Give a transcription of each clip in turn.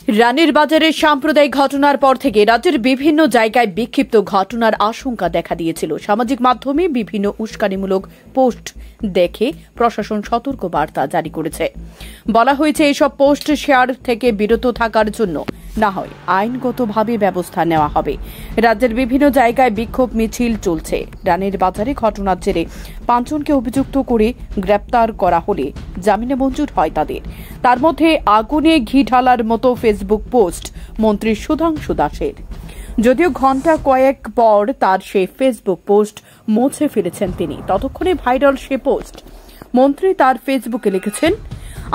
রানীর বাজারের সাম্প্রদায়িক ঘটনার পর থেকে রাজ্যের বিভিন্ন জায়গায় বিক্ষিপ্ত ঘটনার আশঙ্কা দেখা দিয়েছিল। সামাজিক মাধ্যমে বিভিন্ন উস্কানিমূলক পোস্ট দেখে প্রশাসন সতর্ক বার্তা জারি করেছে। বলা হয়েছে এসব পোস্ট শেয়ার থেকে বিরত থাকার জন্য না হয় আইনগতভাবে ব্যবস্থা নেওয়া হবে। রাজ্যের বিভিন্ন জায়গায় বিক্ষোভ মিছিল চলছে। রানীর বাজারে ঘটনার জেরে 5 জনকে অভিযুক্ত করে গ্রেপ্তার করা হলে জামিনে মঞ্জুর হয় তাদের। তার মধ্যে আগুনে ঘি ঢালার মতো ফেসবুক পোস্ট মন্ত্রী সুধাংশু দাসের। যদিও ঘণ্টা কয়েক পর তার সেই ফেসবুক পোস্ট মুছে ফেলেছেন তিনি। ততক্ষণে ভাইরাল সে পোস্ট। মন্ত্রী তার ফেসবুকে লিখেছেন,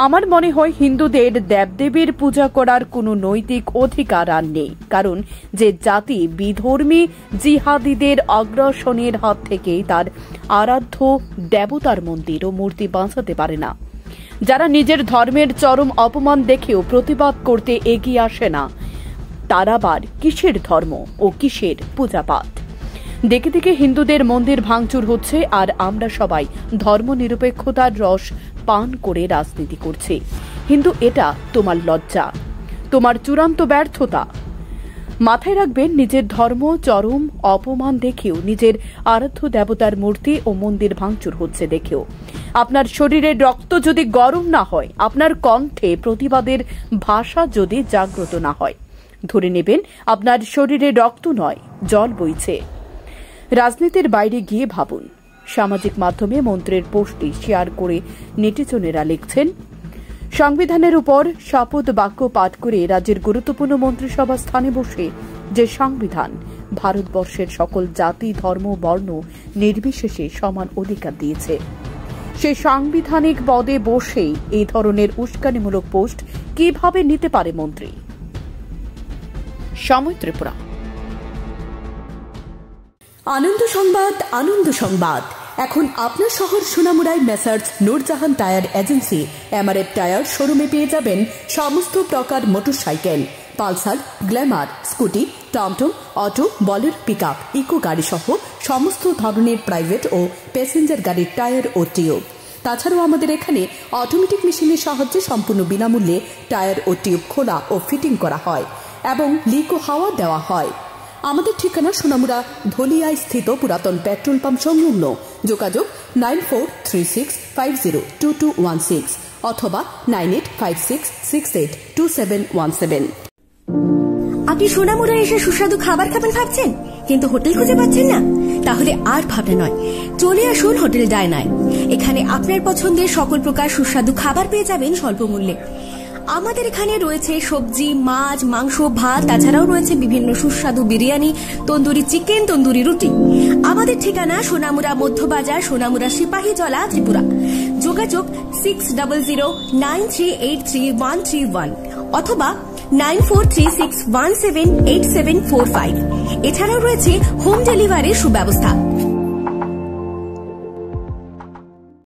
আমার মনে হয় হিন্দুদের দেবদেবীর পূজা করার কোনো নৈতিক অধিকার আর নেই, কারণ যে জাতি বিধর্মী জিহাদিদের আগ্রাসনের হাত থেকেই তার আরাধ্য দেবতার মন্দির ও মূর্তি বাঁচাতে পারে না, যারা নিজের ধর্মের চরম অপমান দেখেও প্রতিবাদ করতে এগিয়ে আসে না, তার আবার কিসের ধর্ম ও কিসের পূজাপাঠ? দেখে দেখে হিন্দুদের মন্দির ভাঙচুর হচ্ছে, আর আমরা সবাই ধর্মনিরপেক্ষতার রস পান করে রাজনীতি করছি। কিন্তু এটা তোমার লজ্জা, তোমার চূড়ান্ত ব্যর্থতা। মাথায় রাখবেন, নিজের ধর্ম চরম অপমান দেখেও, নিজের আরাধ্য দেবতার মূর্তি ও মন্দির ভাঙচুর হচ্ছে দেখেও আপনার শরীরের রক্ত যদি গরম না হয়, আপনার কণ্ঠে প্রতিবাদের ভাষা যদি জাগ্রত না হয়, ধরে নেবেন আপনার শরীরে রক্ত নয়, জল বইছে। রাজনীতির বাইরে গিয়ে ভাবুন। সামাজিক মাধ্যমে মন্ত্রের পোস্টটি শেয়ার করে নেটিজনেরা লিখছেন, সংবিধানের উপর শপথ বাক্য পাঠ করে রাজ্যের গুরুত্বপূর্ণ মন্ত্রিসভা স্থানে বসে যে সংবিধান ভারতবর্ষের সকল জাতি ধর্ম বর্ণ নির্বিশেষে সমান অধিকার দিয়েছে, সেই সাংবিধানিক পদে বসেই এই ধরনের উস্কানিমূলক পোস্ট কিভাবে নিতে পারে মন্ত্রী? সময় ত্রিপুরা। আনন্দ সংবাদ, আনন্দ সংবাদ। এখন আপনার শহর সোনামুড়ায় messrs Noorjahan tyre agency MRF tyre শোরুমে পেয়ে যাবেন সমস্ত প্রকার মোটরসাইকেল, পালসার, গ্ল্যামার, স্কুটি, টমটম, অটো, বলেরো, পিকআপ, ইকো গাড়ি সহ সমস্ত ধরনের প্রাইভেট ও প্যাসেঞ্জার গাড়ির টায়ার ও টিউব। তাছাড়াও আমাদের এখানে অটোমেটিক মেশিনের সাহায্যে সম্পূর্ণ বিনামূল্যে টায়ার ও টিউব খোলা ও ফিটিং করা হয় এবং লিক ও হাওয়া দেওয়া হয়। আমাদের ঠিকানা সোনামুড়া ধলিয়ায় স্থিত পুরাতন পেট্রোল পাম্প সংলগ্ন। যোগাযোগ 9436502216 অথবা 9856682717। আপনি সোনামুড়া এসে সুস্বাদু খাবার খাবেন ভাবছেন, কিন্তু হোটেল খুঁজে পাচ্ছেন না? তাহলে আর ভাবনা নয়, চলে আসুন হোটেল ডায়নায়। এখানে আপনার পছন্দের সকল প্রকার সুস্বাদু খাবার পেয়ে যাবেন স্বল্প মূল্যে। আমাদের এখানে রয়েছে সবজি, মাছ, মাংস, ভাত, তাছাড়াও রয়েছে বিভিন্ন সুস্বাদু বিরিয়ানি, তন্দুরি চিকেন, তন্দুরি রুটি। আমাদের ঠিকানা সোনামুড়া মধ্যবাজার, সোনামুড়া সিপাহীজলা, ত্রিপুরা। যোগাযোগ 600093833131 অথবা 9436178745। এছাড়াও রয়েছে হোম ডেলিভারির সুব্যবস্থা।